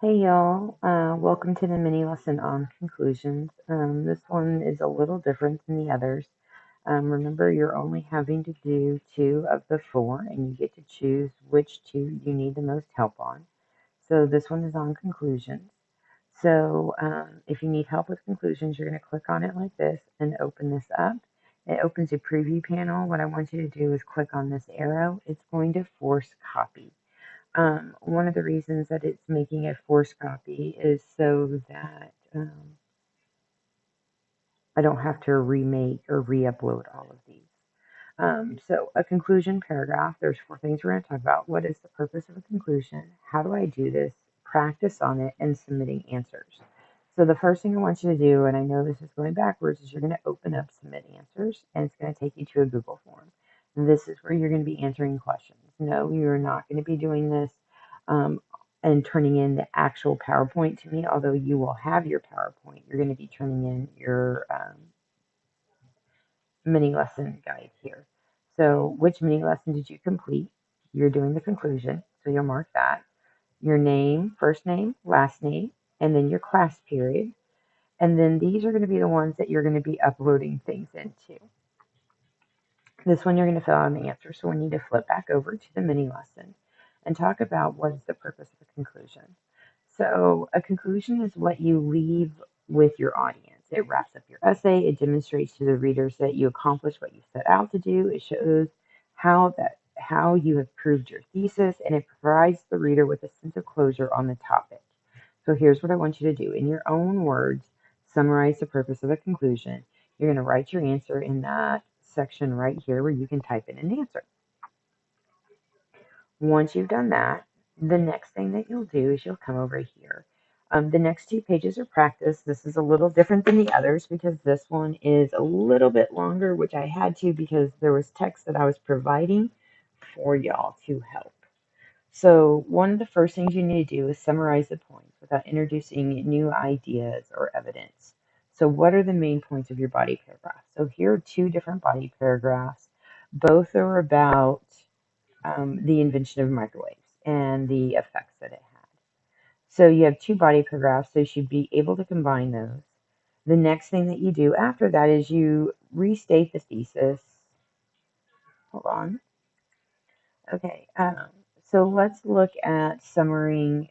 Hey y'all, welcome to the mini lesson on conclusions. This one is a little different than the others. Remember, you're only having to do two of the four, and you get to choose which two you need the most help on. So this one is on conclusions. So if you need help with conclusions, you're going to click on it like this and open this up. It opens a preview panel. What I want you to do is click on this arrow. It's going to force copy. One of the reasons that it's making a forced copy is so that I don't have to remake or re-upload all of these. So a conclusion paragraph, there's four things we're going to talk about. What is the purpose of a conclusion? How do I do this? Practice on it and submitting answers. So the first thing I want you to do, and I know this is going backwards, is you're going to open up submit answers and it's going to take you to a Google form. And this is where you're going to be answering questions. No, you're not going to be doing this um, and turning in the actual PowerPoint to me, although you will have your PowerPoint. You're going to be turning in your mini lesson guide here. So which mini lesson did you complete? You're doing the conclusion, so you'll mark that. Your name, first name, last name, and then your class period. And then these are going to be the ones that you're going to be uploading things into. This one you're going to fill out an answer, so we need to flip back over to the mini lesson and talk about what is the purpose of a conclusion. So a conclusion is what you leave with your audience. It wraps up your essay. It demonstrates to the readers that you accomplished what you set out to do. It shows how you have proved your thesis, and it provides the reader with a sense of closure on the topic. So here's what I want you to do. In your own words, summarize the purpose of a conclusion. You're going to write your answer in that section right here where you can type in an answer. Once you've done that, the next thing that you'll do is you'll come over here. The next two pages are practice. This is a little different than the others because this one is a little bit longer, which I had to because there was text that I was providing for y'all to help. So one of the first things you need to do is summarize the points without introducing new ideas or evidence. So what are the main points of your body paragraph? So here are two different body paragraphs. Both are about the invention of microwaves and the effects that it had. So you have two body paragraphs, so you should be able to combine those. The next thing that you do after that is you restate the thesis. Hold on. Okay, so let's look at summarizing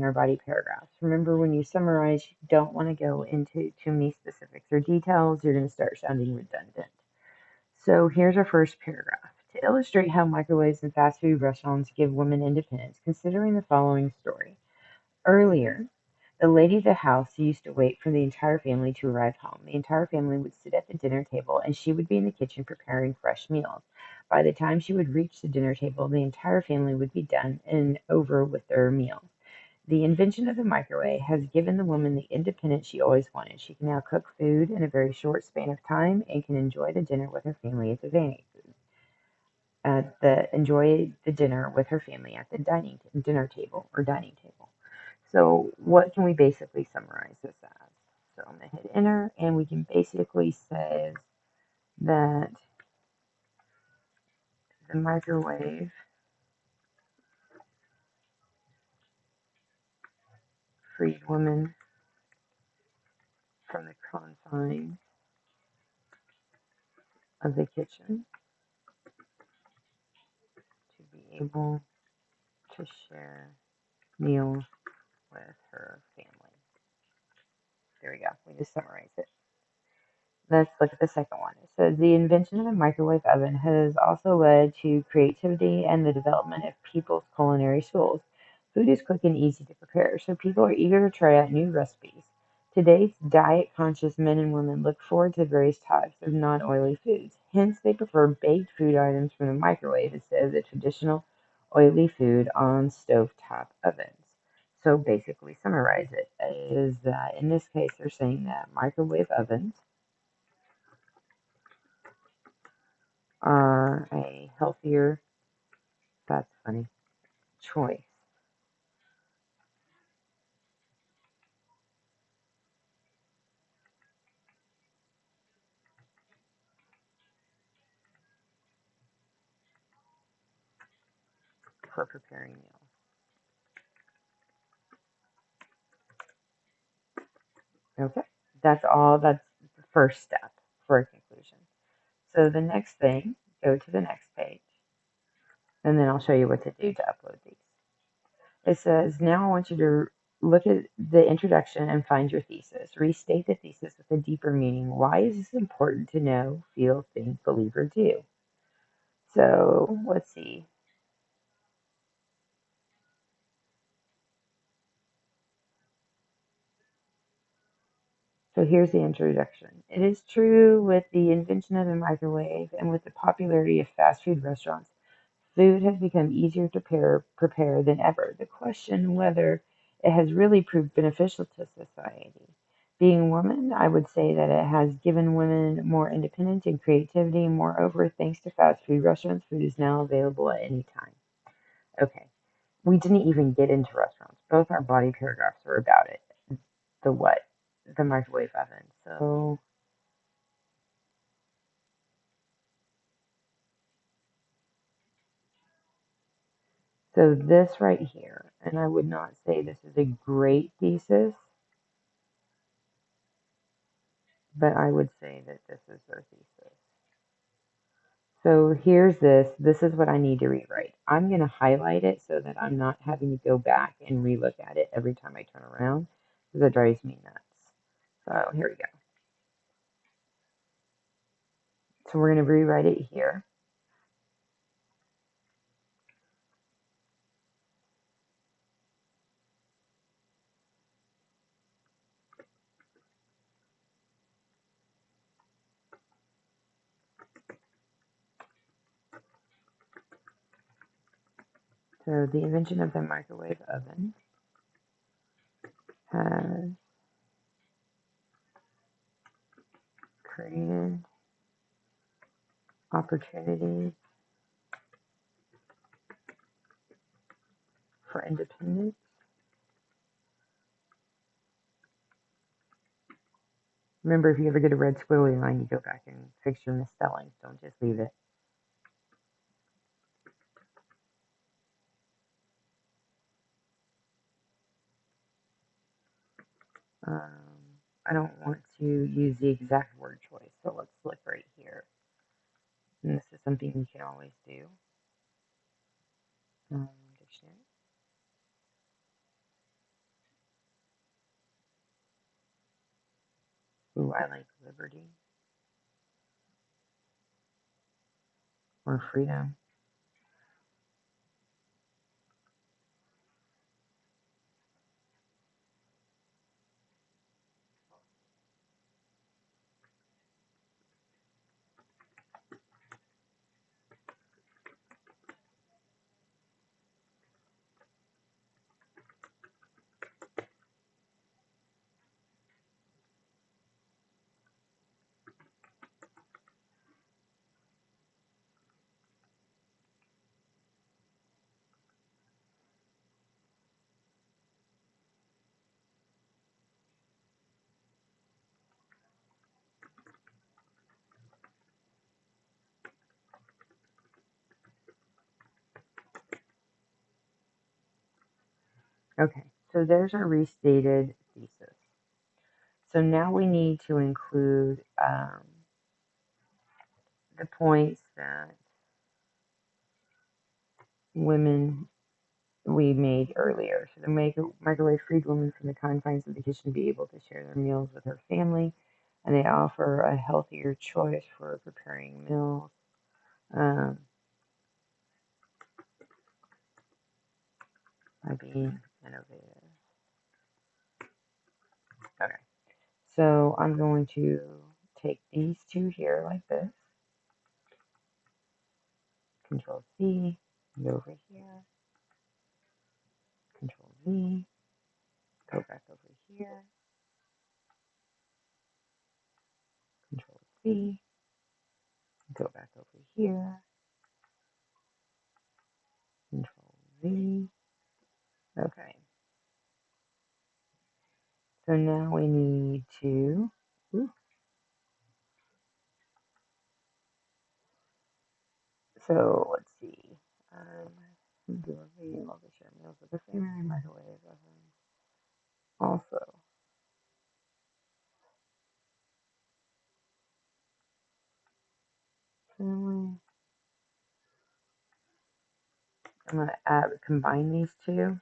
our body paragraphs. Remember, when you summarize, you don't want to go into too many specifics or details. You're going to start sounding redundant. So here's our first paragraph. To illustrate how microwaves and fast food restaurants give women independence, considering the following story. Earlier, the lady of the house used to wait for the entire family to arrive home. The entire family would sit at the dinner table, and she would be in the kitchen preparing fresh meals. By the time she would reach the dinner table, the entire family would be done and over with their meals. The invention of the microwave has given the woman the independence she always wanted. She can now cook food in a very short span of time and can enjoy the dinner with her family enjoy the dinner with her family at the dinner table or dining table. So what can we basically summarize this as? So I'm going to hit enter, and we can basically say that the microwave freed women from the confines of the kitchen to be able to share meals with her family. There we go. We just summarized it. Let's look at the second one. It says the invention of the microwave oven has also led to creativity and the development of people's culinary schools. Food is quick and easy to prepare, so people are eager to try out new recipes. Today's diet-conscious men and women look forward to various types of non-oily foods. Hence, they prefer baked food items from the microwave instead of the traditional oily food on stovetop ovens. So basically, summarize it is that in this case, they're saying that microwave ovens are a healthier, that's funny, choice for preparing meals. Okay, that's all. That's the first step for a conclusion. So the next thing, go to the next page, and then I'll show you what to do to upload these. It says, now I want you to look at the introduction and find your thesis. Restate the thesis with a deeper meaning. Why is this important to know, feel, think, believe, or do? So let's see. So here's the introduction. It is true with the invention of the microwave and with the popularity of fast food restaurants, food has become easier to prepare than ever. The question whether it has really proved beneficial to society. Being a woman, I would say that it has given women more independence and creativity. Moreover, thanks to fast food restaurants, food is now available at any time. Okay, we didn't even get into restaurants. Both our body paragraphs are about it. The what? The microwave oven. So this right here, and I would not say this is a great thesis, but I would say that this is their thesis. So here's this. This is what I need to rewrite. I'm going to highlight it so that I'm not having to go back and relook at it every time I turn around because it drives me nuts. So here we go. So we're going to rewrite it here. So the invention of the microwave oven has created opportunities for independence. Remember, if you ever get a red squiggly line, you go back and fix your misspellings. Don't just leave it. I don't want to use the exact word choice, so let's look right here. And this is something you can always do. Dictionary. Ooh, I like liberty or freedom. Okay, so there's our restated thesis. So now we need to include the points that women we made earlier. So the microwave freed women from the confines of the kitchen to be able to share their meals with her family, and they offer a healthier choice for preparing meals. Um, by being innovative. Okay, so I'm going to take these two here like this. Control C, go over here. Control V, go back over here. Control C, go back over here. Control V. Okay. So now we need to, ooh, so let's see. Do a video of the share meals with the family microwave oven. Also, I'm going to combine these two.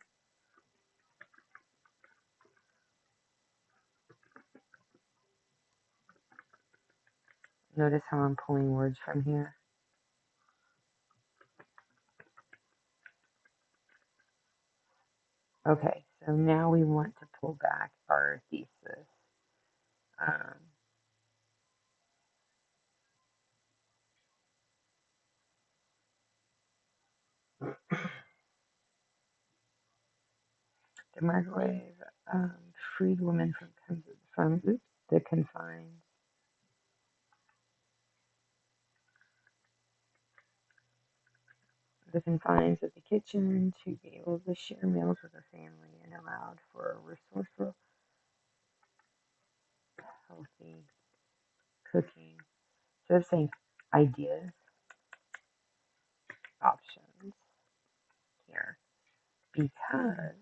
Notice how I'm pulling words from here. Okay, so now we want to pull back our thesis. The microwave freed women from the confines. The confines of the kitchen to be able to share meals with the family and allowed for a resourceful, healthy cooking. So it's saying ideas, options here because,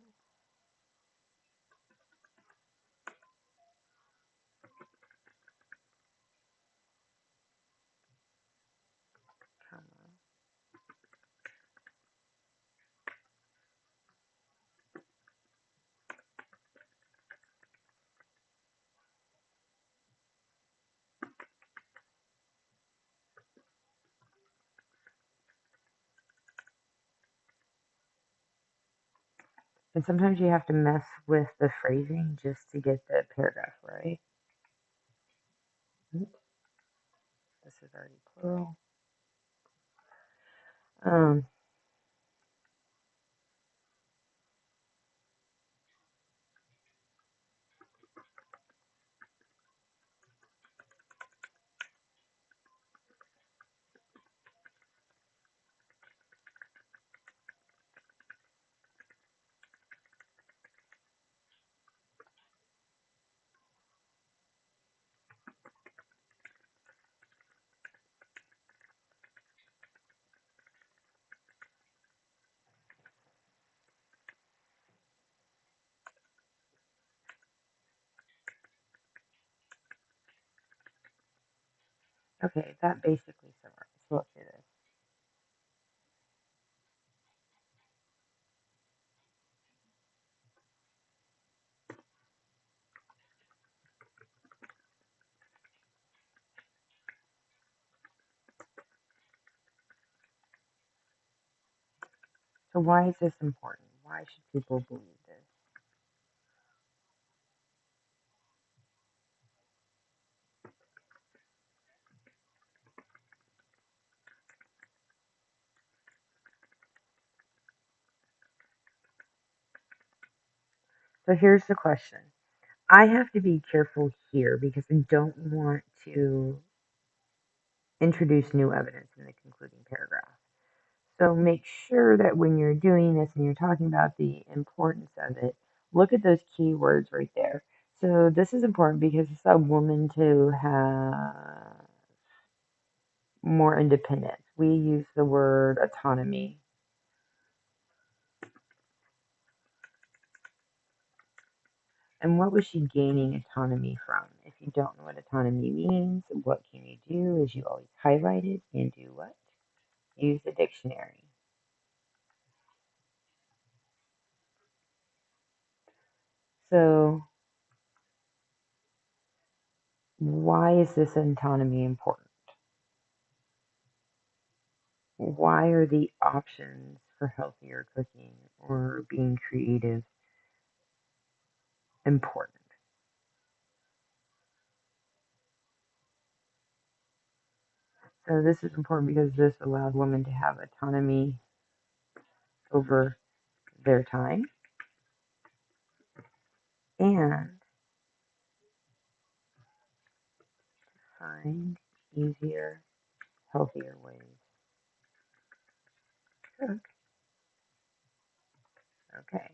and sometimes you have to mess with the phrasing just to get the paragraph right. This is already plural. Um, okay, that basically summarizes. So let's do this. So why is this important? Why should people believe this? So here's the question. I have to be careful here because I don't want to introduce new evidence in the concluding paragraph. So make sure that when you're doing this and you're talking about the importance of it, look at those key words right there. So this is important because it's a woman to have more independence. We use the word autonomy. And what was she gaining autonomy from? If you don't know what autonomy means, what can you do is you always highlight it and do what? Use the dictionary. So why is this autonomy important? Why are the options for healthier cooking or being creative important? So this is important because this allowed women to have autonomy over their time and find easier, healthier ways to cook. Okay.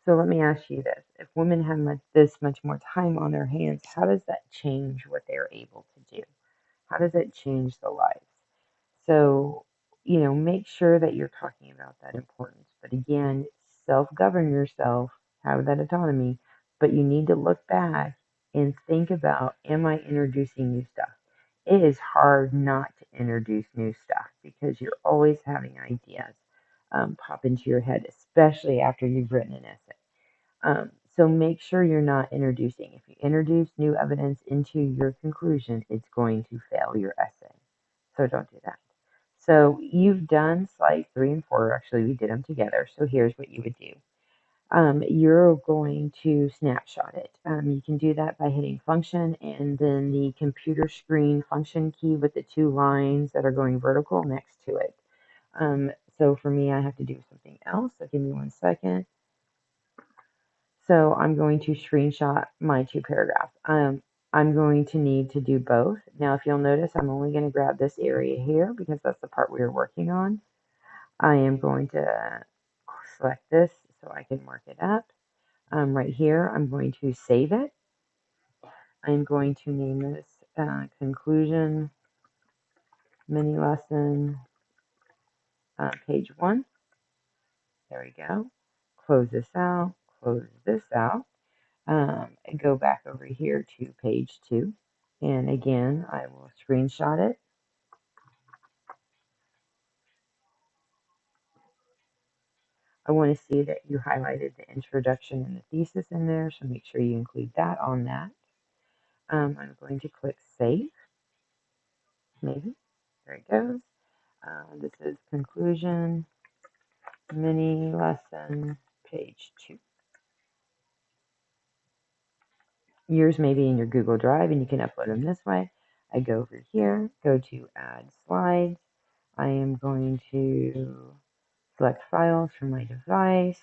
So let me ask you this. If women have this much more time on their hands, how does that change what they're able to do? How does it change the lives? So, make sure that you're talking about that importance. But again, self govern yourself, have that autonomy, but you need to look back and think about, am I introducing new stuff? it is hard not to introduce new stuff because you're always having ideas pop into your head, especially after you've written an essay. So make sure you're not introducing. If you introduce new evidence into your conclusion, it's going to fail your essay. So don't do that. So you've done slides 3 and 4. Actually, we did them together. So here's what you would do. You're going to snapshot it. You can do that by hitting function and then the computer screen function key with the 2 lines that are going vertical next to it. So for me, I have to do something else. So give me 1 second. So I'm going to screenshot my 2 paragraphs. I'm going to need to do both. Now, if you'll notice, I'm only going to grab this area here because that's the part we were working on. I am going to select this so I can mark it up. Right here, I'm going to save it. I'm going to name this conclusion mini lesson page 1. There we go. Close this out. Close this out. And go back over here to page 2. And again, I will screenshot it. I want to see that you highlighted the introduction and the thesis in there, so make sure you include that on that. I'm going to click save, maybe. There it goes. This is conclusion, mini lesson, page 2. Yours may be in your Google Drive, and you can upload them this way. I go over here, go to add slides. I am going to select files from my device.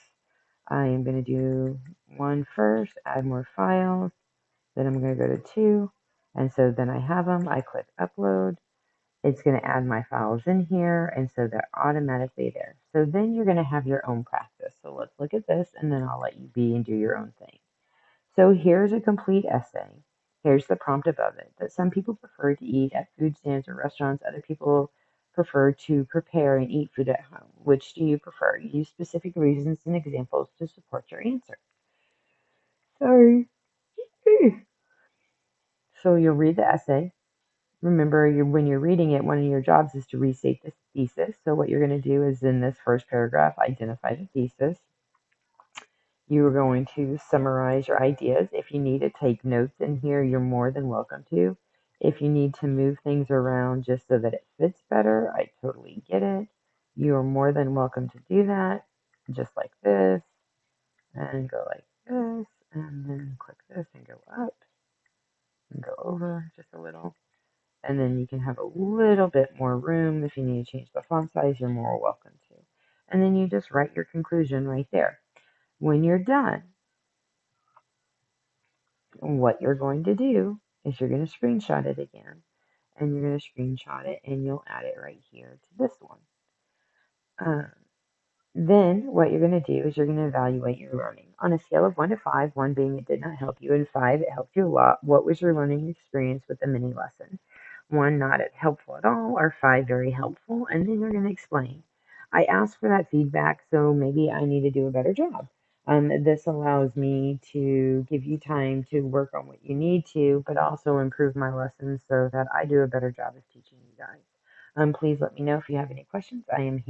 I am going to do 1 first, add more files. Then I'm going to go to 2. And so then I have them. I click upload. It's going to add my files in here. And so they're automatically there. So then you're going to have your own practice. So let's look at this and then I'll let you be and do your own thing. So here's a complete essay. Here's the prompt above it, that some people prefer to eat at food stands or restaurants. Other people prefer to prepare and eat food at home. Which do you prefer? Use specific reasons and examples to support your answer. Sorry. So you'll read the essay. Remember, when you're reading it, one of your jobs is to restate the thesis. So what you're going to do is in this first paragraph, identify the thesis. You are going to summarize your ideas. If you need to take notes in here, you're more than welcome to. If you need to move things around just so that it fits better, I totally get it. You are more than welcome to do that, just like this, and go like this, and then click this and go up, and go over just a little. And then you can have a little bit more room. If you need to change the font size, you're more welcome to. And then you just write your conclusion right there. When you're done, what you're going to do is you're going to screenshot it again, and you're going to screenshot it and you'll add it right here to this one. Then what you're going to do is you're going to evaluate your learning on a scale of 1 to 5, 1 being it did not help you, and 5 it helped you a lot. What was your learning experience with the mini lesson? 1 not helpful at all, or 5 very helpful, and then you're going to explain. I asked for that feedback, so maybe I need to do a better job. This allows me to give you time to work on what you need to, but also improve my lessons so that I do a better job of teaching you guys. Please let me know if you have any questions. I am here.